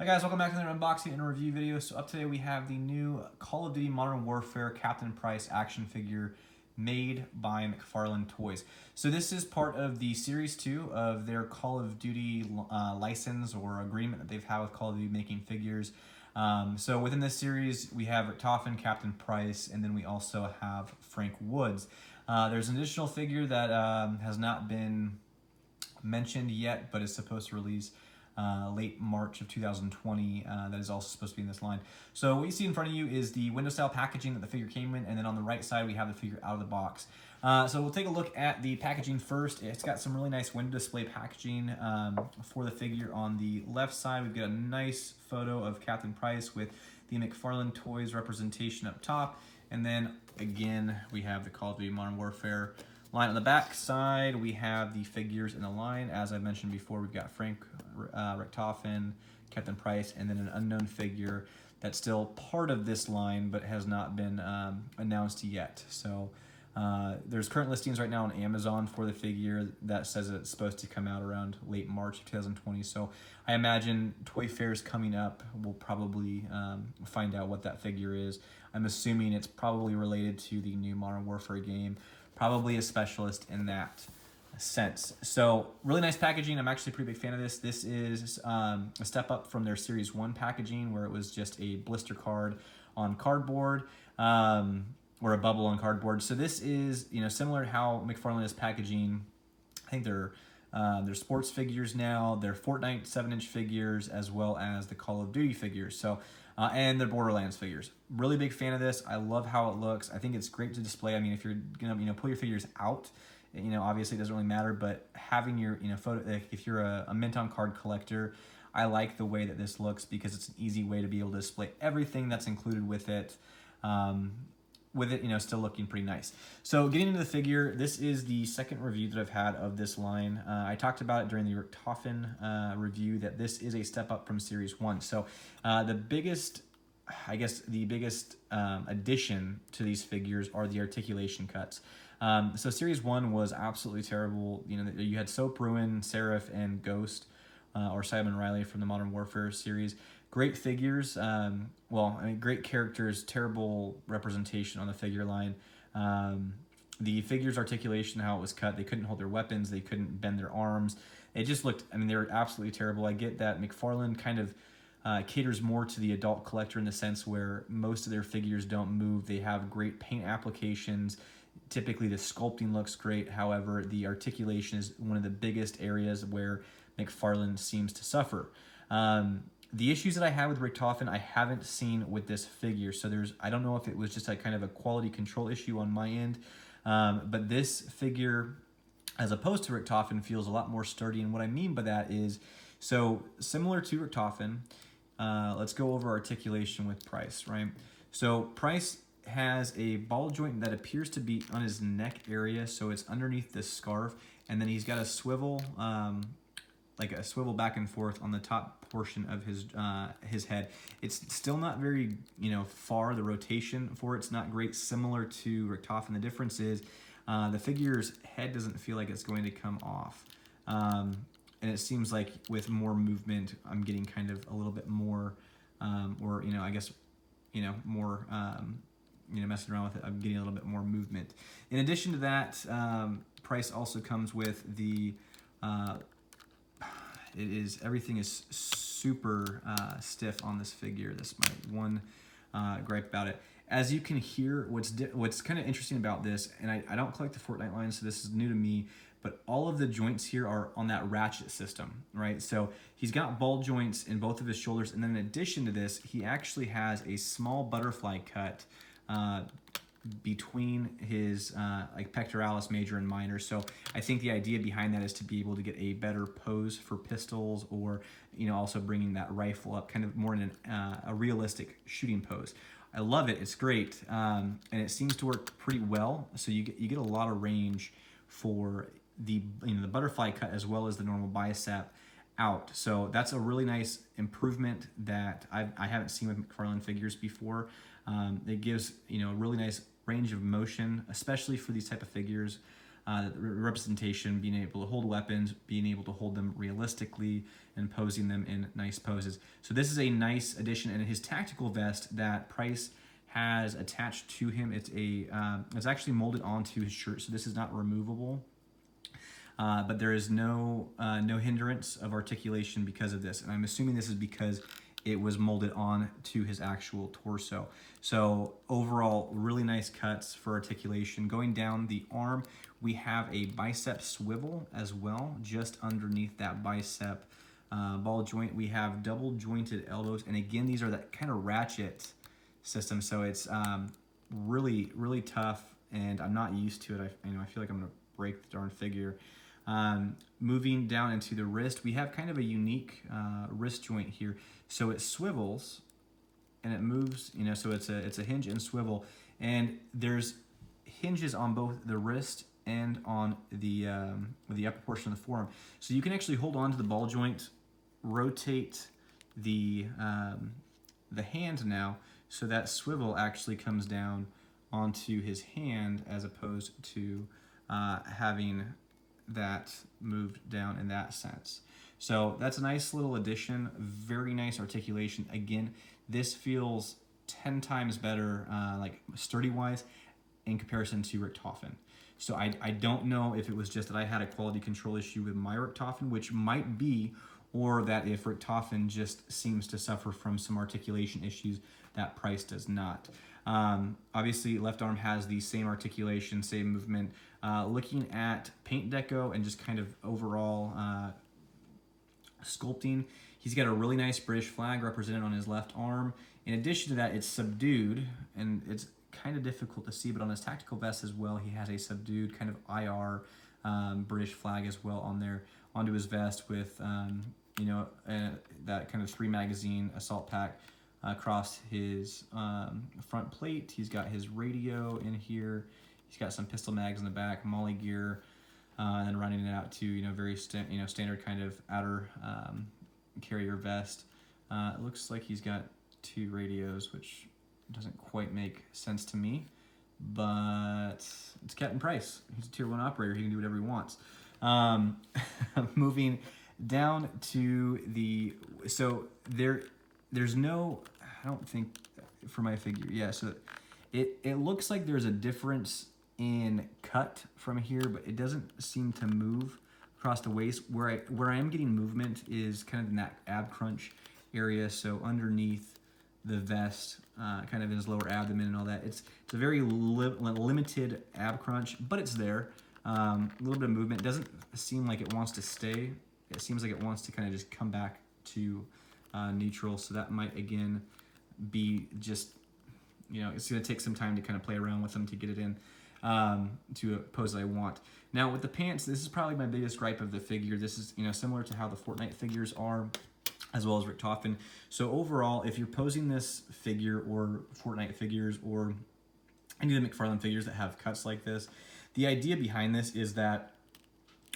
Hi guys, welcome back to another unboxing and review video. So up today we have the new Call of Duty Modern Warfare Captain Price action figure made by Mcfarlane Toys. So this is part of the Series 2 of their Call of Duty license or agreement that they've had with Call of Duty making figures. So within this series we have Richtofen, Captain Price, and then we also have Frank Woods. There's an additional figure that has not been mentioned yet, but is supposed to release late March of 2020. That is also supposed to be in this line. So what you see in front of you is the window style packaging that the figure came in, and then on the right side we have the figure out of the box. So we'll take a look at the packaging first. It's got some really nice window display packaging for the figure. On the left side we've got a nice photo of Captain Price with the Mcfarlane Toys representation up top, and then again we have the Call of Duty Modern Warfare line. On the back side, we have the figures in the line. As I mentioned before, we've got Frank Richtofen, Captain Price, and then an unknown figure that's still part of this line but has not been announced yet. So there's current listings right now on Amazon for the figure that says it's supposed to come out around late March of 2020. So I imagine toy fairs coming up will probably find out what that figure is. I'm assuming it's probably related to the new Modern Warfare game. Probably a specialist in that sense. So really nice packaging. I'm actually a pretty big fan of this. This is a step up from their Series 1 packaging, where it was just a blister card on cardboard, or a bubble on cardboard. So this is, similar to how Mcfarlane is packaging. I think they're sports figures now, they're Fortnite 7-inch figures, as well as the Call of Duty figures. So and their Borderlands figures. Really big fan of this. I love how it looks. I think it's great to display. I mean, if you're gonna pull your figures out, obviously it doesn't really matter, but having your photo, if you're a mint on card collector, I like the way that this looks because it's an easy way to be able to display everything that's included with it. Still looking pretty nice. So getting into the figure, this is the second review that I've had of this line. I talked about it during the Richtofen review that this is a step up from Series 1. So the biggest addition to these figures are the articulation cuts. So Series 1 was absolutely terrible. You had Soap Ruin, Seraph, and Ghost, or Simon Riley from the Modern Warfare series. Great figures, great characters, terrible representation on the figure line. The figures' articulation, how it was cut, they couldn't hold their weapons, they couldn't bend their arms. It just looked, they were absolutely terrible. I get that Mcfarlane kind of caters more to the adult collector in the sense where most of their figures don't move. They have great paint applications. Typically the sculpting looks great. However, the articulation is one of the biggest areas where Mcfarlane seems to suffer. The issues that I had with Richtofen, I haven't seen with this figure. So I don't know if it was just a kind of a quality control issue on my end, but this figure, as opposed to Richtofen, feels a lot more sturdy. And what I mean by that is, so similar to Richtofen, let's go over articulation with Price, right? So Price has a ball joint that appears to be on his neck area, so it's underneath this scarf, and then he's got a swivel, like a swivel back and forth on the top portion of his head. It's still not very far. The rotation for it's not great, similar to Richtofen. The difference is the figure's head doesn't feel like it's going to come off, and it seems like with more movement I'm getting kind of a little bit more more messing around with it, I'm getting a little bit more movement. In addition to that, Price also comes with the everything is super stiff on this figure. That's my one gripe about it. As you can hear, what's kind of interesting about this, and I don't collect the Fortnite line, so this is new to me, but all of the joints here are on that ratchet system, right? So he's got ball joints in both of his shoulders, and then in addition to this, he actually has a small butterfly cut between his pectoralis major and minor. So I think the idea behind that is to be able to get a better pose for pistols, or also bringing that rifle up kind of more in a realistic shooting pose. I love it. It's great, and it seems to work pretty well. So you get a lot of range for the the butterfly cut as well as the normal bicep out. So that's a really nice improvement that I haven't seen with Mcfarlane figures before. It gives a really nice range of motion, especially for these type of figures. representation, being able to hold weapons, being able to hold them realistically, and posing them in nice poses. So this is a nice addition, and his tactical vest that Price has attached to him. It's actually molded onto his shirt, so this is not removable. But there is no hindrance of articulation because of this, and I'm assuming this is because it was molded on to his actual torso. So overall, really nice cuts for articulation. Going down the arm, we have a bicep swivel as well, just underneath that bicep ball joint. We have double jointed elbows, and again, these are that kind of ratchet system, so it's really, really tough, and I'm not used to it. I feel like I'm gonna break the darn figure. Moving down into the wrist, we have kind of a unique wrist joint here. So it swivels and it moves, so it's a hinge and swivel, and there's hinges on both the wrist and on the upper portion of the forearm. So you can actually hold on to the ball joint, rotate the hand now, so that swivel actually comes down onto his hand as opposed to having that moved down in that sense. So that's a nice little addition, very nice articulation. Again, this feels 10 times better, like sturdy-wise, in comparison to Richtofen. So I don't know if it was just that I had a quality control issue with my Richtofen, which might be, or that if Richtofen just seems to suffer from some articulation issues that Price does not. Obviously, left arm has the same articulation, same movement. Looking at paint deco and just kind of overall sculpting, he's got a really nice British flag represented on his left arm. In addition to that, it's subdued, and it's kind of difficult to see, but on his tactical vest as well, he has a subdued kind of IR British flag as well on there, onto his vest with that kind of 3 magazine assault pack across his front plate. He's got his radio in here. He's got some pistol mags in the back, Molly gear, and then running it out to very standard kind of outer carrier vest. It looks like he's got 2 radios, which doesn't quite make sense to me, but it's Captain Price. He's a tier 1 operator. He can do whatever he wants. Moving down to there's no, I don't think for my figure. Yeah, so it looks like there's a difference in cut from here, but it doesn't seem to move across the waist. Where I am getting movement is kind of in that ab crunch area, so underneath the vest, kind of in his lower abdomen and all that. It's a very limited ab crunch, but it's there. A little bit of movement. It doesn't seem like it wants to stay. It seems like it wants to kind of just come back to neutral, so that might again be just, it's going to take some time to kind of play around with them to get it in to a pose that I want. Now with the pants, this is probably my biggest gripe of the figure. This is similar to how the Fortnite figures are, as well as Richtofen. So overall, if you're posing this figure or Fortnite figures or any of the Mcfarlane figures that have cuts like this, the idea behind this is that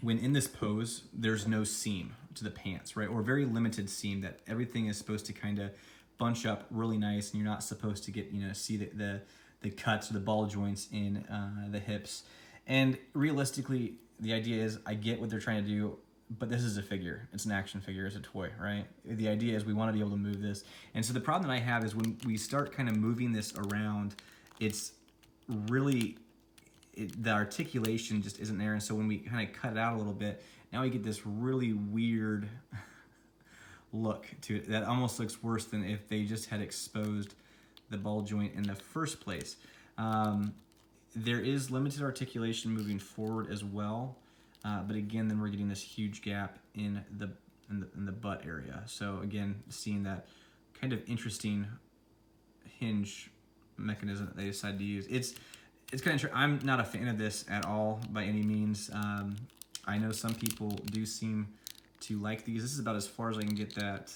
when in this pose, there's no seam to the pants, right? Or very limited seam, that everything is supposed to kind of bunch up really nice, and you're not supposed to get, see the cuts or the ball joints in the hips. And realistically, the idea is, I get what they're trying to do, but this is a figure. It's an action figure. It's a toy, right? The idea is we want to be able to move this. And so the problem that I have is when we start kind of moving this around, it's really, the articulation just isn't there. And so when we kind of cut it out a little bit, now we get this really weird look to it that almost looks worse than if they just had exposed the ball joint in the first place. There is limited articulation moving forward as well, but again, then we're getting this huge gap in the butt area. So again, seeing that kind of interesting hinge mechanism that they decided to use. It's kind of, I'm not a fan of this at all by any means. I know some people do seem to like these. This is about as far as I can get that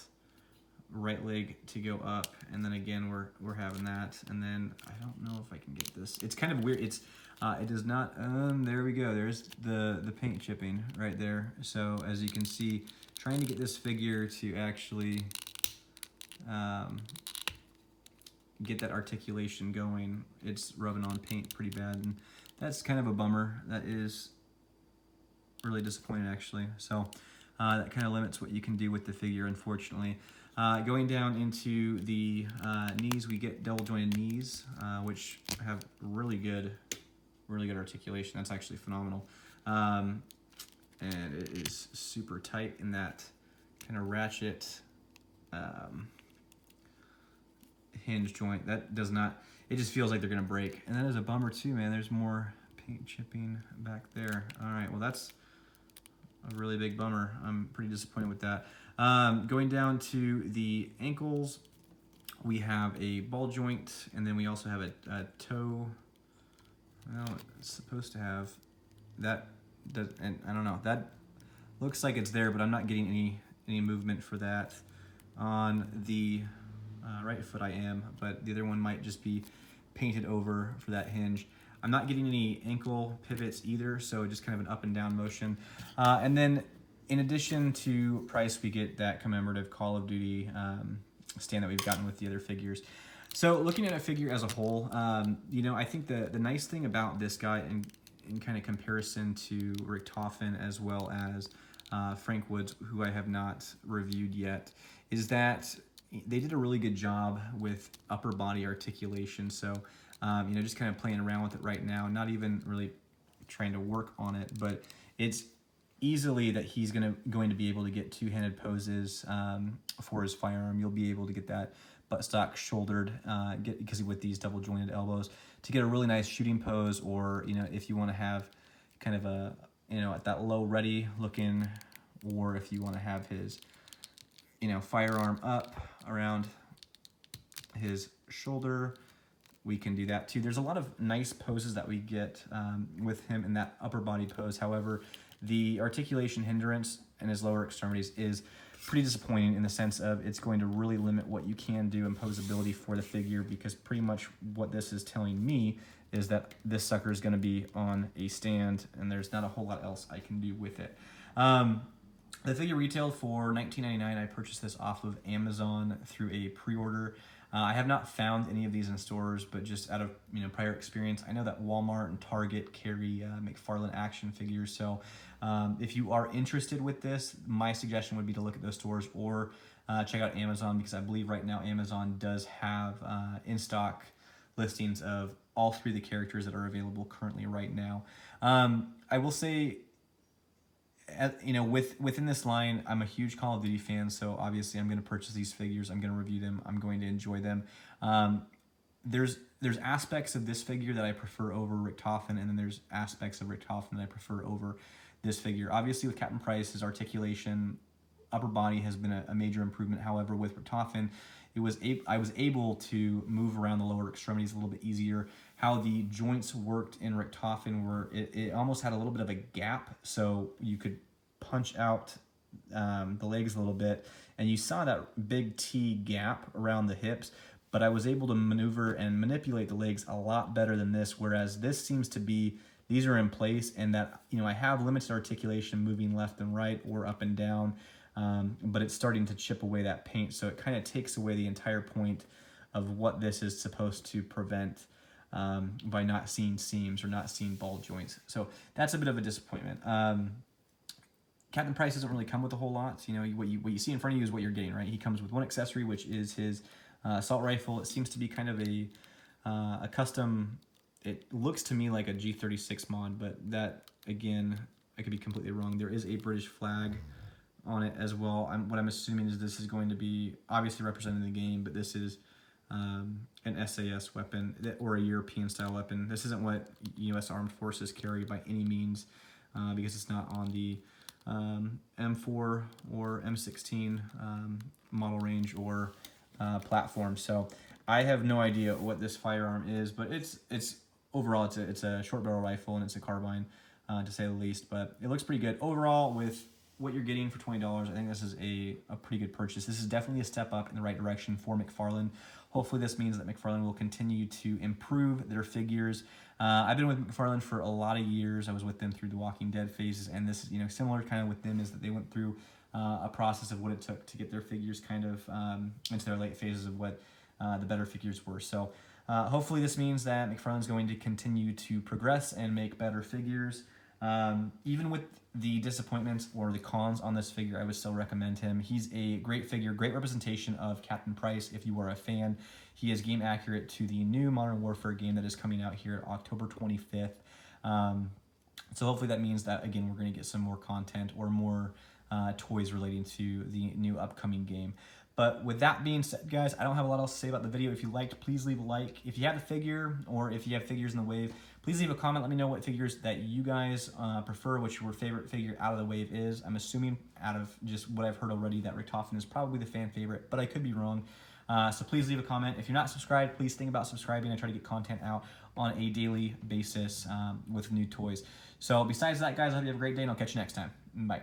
right leg to go up, and then again we're having that, and then I don't know if I can get this. It's kind of weird. It does not. There we go. There's the paint chipping right there. So as you can see, trying to get this figure to actually get that articulation going, it's rubbing on paint pretty bad. And that's kind of a bummer. That is really disappointing, actually. So that kind of limits what you can do with the figure, unfortunately. Going down into the knees, we get double jointed knees, which have really good articulation. That's actually phenomenal. And it is super tight in that kind of ratchet hinge joint. That does not, it just feels like they're gonna break. And that is a bummer too, man. There's more paint chipping back there. All right, well that's a really big bummer. I'm pretty disappointed with that. Going down to the ankles, we have a ball joint, and then we also have a toe. Well, it's supposed to have that, and I don't know, that looks like it's there, but I'm not getting any movement for that. On the right foot I am, but the other one might just be painted over for that hinge. I'm not getting any ankle pivots either, so just kind of an up and down motion. And then in addition to price, we get that commemorative Call of Duty stand that we've gotten with the other figures. So looking at a figure as a whole, you know, I think the nice thing about this guy in kind of comparison to Richtofen as well as Frank Woods, who I have not reviewed yet, is that they did a really good job with upper body articulation. So, you know, just kind of playing around with it right now, not even really trying to work on it, but it's easily that he's going to be able to get two-handed poses for his firearm. You'll be able to get that buttstock shouldered, because with these double jointed elbows, to get a really nice shooting pose, or, you know, if you want to have kind of a, you know, at that low ready looking, or if you want to have his, you know, firearm up around his shoulder, we can do that too. There's a lot of nice poses that we get with him in that upper body pose. However, the articulation hindrance in his lower extremities is pretty disappointing in the sense of it's going to really limit what you can do in posability for the figure, because pretty much what this is telling me is that this sucker is going to be on a stand and there's not a whole lot else I can do with it. The figure retailed for $19.99. I purchased this off of Amazon through a pre-order. I have not found any of these in stores, but just out of, you know, prior experience, I know that Walmart and Target carry Mcfarlane action figures. So if you are interested with this, my suggestion would be to look at those stores or check out Amazon, because I believe right now Amazon does have in-stock listings of all three of the characters that are available currently right now. I will say, you know, within this line, I'm a huge Call of Duty fan, so obviously I'm going to purchase these figures. I'm going to review them. I'm going to enjoy them. There's aspects of this figure that I prefer over Richtofen, and then there's aspects of Richtofen that I prefer over this figure. Obviously, with Captain Price, his articulation, upper body has been a major improvement. However, with Richtofen, I was able to move around the lower extremities a little bit easier. How the joints worked in Richtofen were, it almost had a little bit of a gap, so you could punch out the legs a little bit, and you saw that big T gap around the hips, but I was able to maneuver and manipulate the legs a lot better than this, whereas this seems to be, these are in place, and that, you know, I have limited articulation moving left and right or up and down, but it's starting to chip away that paint, so it kind of takes away the entire point of what this is supposed to prevent by not seeing seams or not seeing ball joints. So that's a bit of a disappointment. Captain Price doesn't really come with a whole lot. You know, what you see in front of you is what you're getting, right? He comes with one accessory, which is his assault rifle. It seems to be kind of a custom. It looks to me like a G36 mod, but that, again, I could be completely wrong. There is a British flag on it as well. What I'm assuming is this is going to be obviously representing the game, but this is an SAS weapon or a European style weapon. This isn't what U.S. Armed Forces carry by any means, because it's not on the M4 or M16 model range or platform. So I have no idea what this firearm is, but it's overall it's a short barrel rifle and it's a carbine, to say the least. But it looks pretty good overall with what you're getting for $20. I think this is a pretty good purchase. This is definitely a step up in the right direction for Mcfarlane. Hopefully this means that Mcfarlane will continue to improve their figures. I've been with Mcfarlane for a lot of years. I was with them through the Walking Dead phases, and this is, you know, similar kind of with them, is that they went through a process of what it took to get their figures kind of into their late phases of what the better figures were. So Hopefully this means that McFarlane's going to continue to progress and make better figures. Even with the disappointments or the cons on this figure, I would still recommend him. He's a great figure, great representation of Captain Price if you are a fan. He is game accurate to the new Modern Warfare game that is coming out here October 25th. So hopefully that means that, again, we're going to get some more content or more toys relating to the new upcoming game. But with that being said, guys, I don't have a lot else to say about the video. If you liked, please leave a like. If you have the figure or if you have figures in the wave, please leave a comment. Let me know what figures that you guys prefer, what your favorite figure out of the wave is. I'm assuming out of just what I've heard already that Richtofen is probably the fan favorite, but I could be wrong. So please leave a comment. If you're not subscribed, please think about subscribing. I try to get content out on a daily basis with new toys. So besides that, guys, I hope you have a great day, and I'll catch you next time. Bye.